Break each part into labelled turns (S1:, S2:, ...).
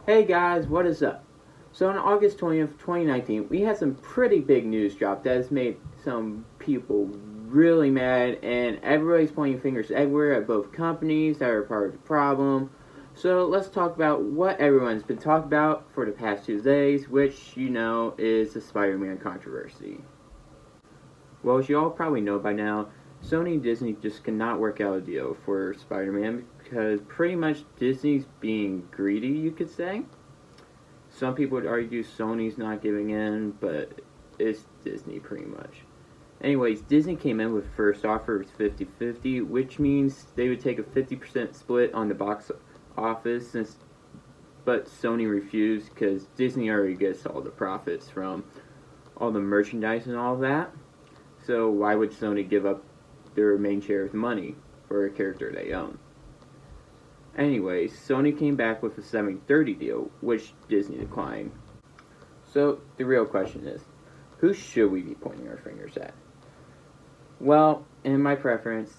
S1: Hey guys, what is up? So on August 20th, 2019, we had some pretty big news drop that has made some people really mad, and everybody's pointing fingers everywhere at both companies that are part of the problem. So let's talk about what everyone's been talking about for the past 2 days, which you know is the Spider-Man controversy. Well, as you all probably know by now, Sony and Disney just cannot work out a deal for Spider-Man because pretty much Disney's being greedy, you could say. Some people would argue Sony's not giving in, but it's Disney pretty much. Anyways, Disney came in with first offer was 50-50, which means they would take a 50% split on the box office, but Sony refused because Disney already gets all the profits from all the merchandise and all that. So why would Sony give up their main share of the money for a character they own? Anyways, Sony came back with a 70-30 deal, which Disney declined. So the real question is, who should we be pointing our fingers at? Well, in my preference,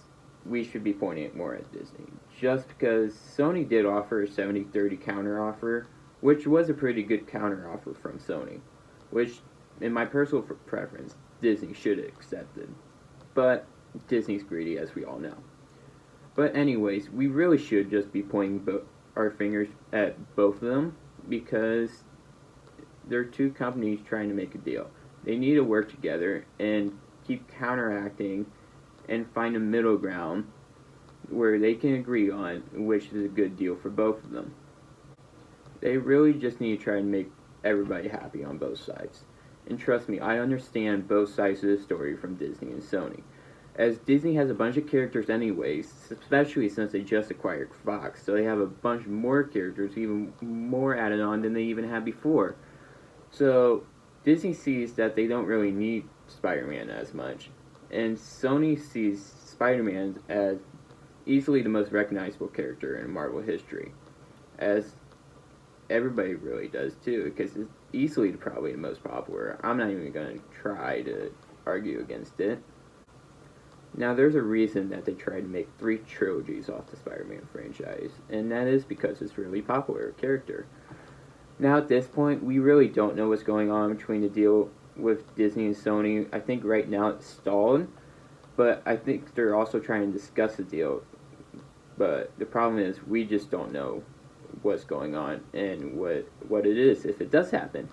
S1: we should be pointing it more at Disney, just because Sony did offer a 70-30 counter offer, which was a pretty good counter offer from Sony, which, in my personal preference, Disney should have accepted. But Disney's greedy, as we all know. But anyways, we really should just be pointing our fingers at both of them, because they're two companies trying to make a deal. They need to work together and keep counteracting and find a middle ground where they can agree on which is a good deal for both of them. They really just need to try and make everybody happy on both sides. And trust me, I understand both sides of the story from Disney and Sony, as Disney has a bunch of characters anyways, especially since they just acquired Fox, so they have a bunch more characters, even more added on than they even had before. So Disney sees that they don't really need Spider-Man as much, and Sony sees Spider-Man as easily the most recognizable character in Marvel history, as everybody really does too, because it's easily probably the most popular. I'm not even going to try to argue against it. Now, there's a reason that they tried to make 3 trilogies off the Spider-Man franchise, and that is because it's a really popular character. Now, at this point, we really don't know what's going on between the deal with Disney and Sony. I think right now it's stalled, but I think they're also trying to discuss the deal. But the problem is, we just don't know what's going on and what it is if it does happen.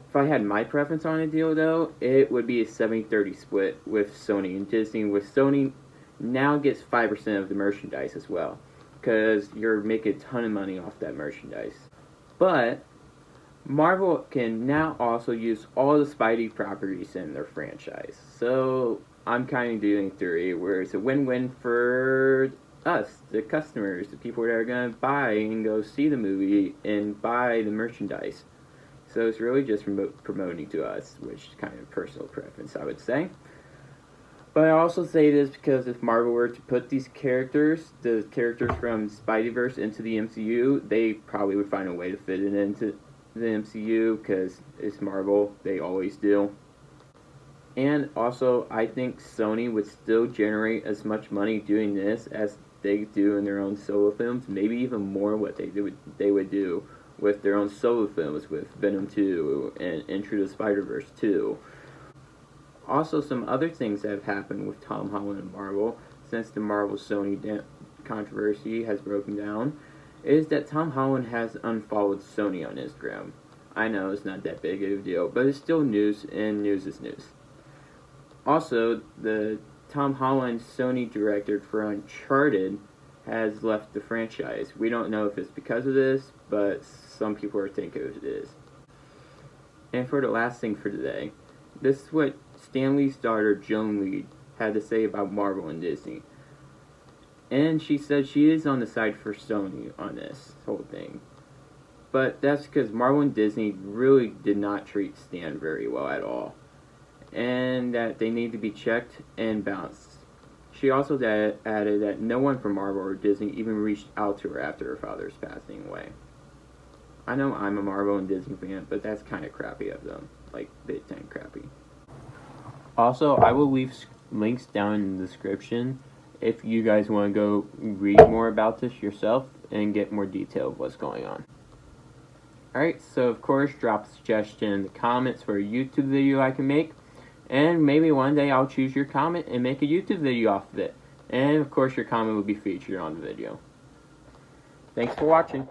S1: If I had my preference on a deal, though, it would be a 70-30 split with Sony and Disney, with Sony now gets 5% of the merchandise as well, because you're making a ton of money off that merchandise. But Marvel can now also use all the Spidey properties in their franchise. So I'm kind of doing theory where it's a win-win for us, the customers, the people that are going to buy and go see the movie and buy the merchandise. So it's really just promoting to us, which is kind of personal preference, I would say. But I also say this because if Marvel were to put these characters, the characters from Spideyverse, into the MCU, they probably would find a way to fit it into the MCU, because it's Marvel, they always do. And also, I think Sony would still generate as much money doing this as they do in their own solo films, maybe even more what they would do with their own solo films, with Venom 2 and Into the Spider-Verse 2. Also, some other things that have happened with Tom Holland and Marvel, since the Marvel-Sony controversy has broken down, is that Tom Holland has unfollowed Sony on Instagram. I know it's not that big of a deal, but it's still news, and news is news. Also, the Tom Holland Sony director for Uncharted has left the franchise. We don't know if it's because of this, but some people are thinking it is. And for the last thing for today, this is what Stan Lee's daughter, Joan Lee, had to say about Marvel and Disney. And she said she is on the side for Sony on this whole thing. But that's because Marvel and Disney really did not treat Stan very well at all, and that they need to be checked and balanced. She also added that no one from Marvel or Disney even reached out to her after her father's passing away. I know I'm a Marvel and Disney fan, but that's kind of crappy of them. Like, big time crappy. Also, I will leave links down in the description if you guys want to go read more about this yourself and get more detail of what's going on. Alright, so of course, drop a suggestion in the comments for a YouTube video I can make. And maybe one day I'll choose your comment and make a YouTube video off of it. And of course, your comment will be featured on the video. Thanks for watching.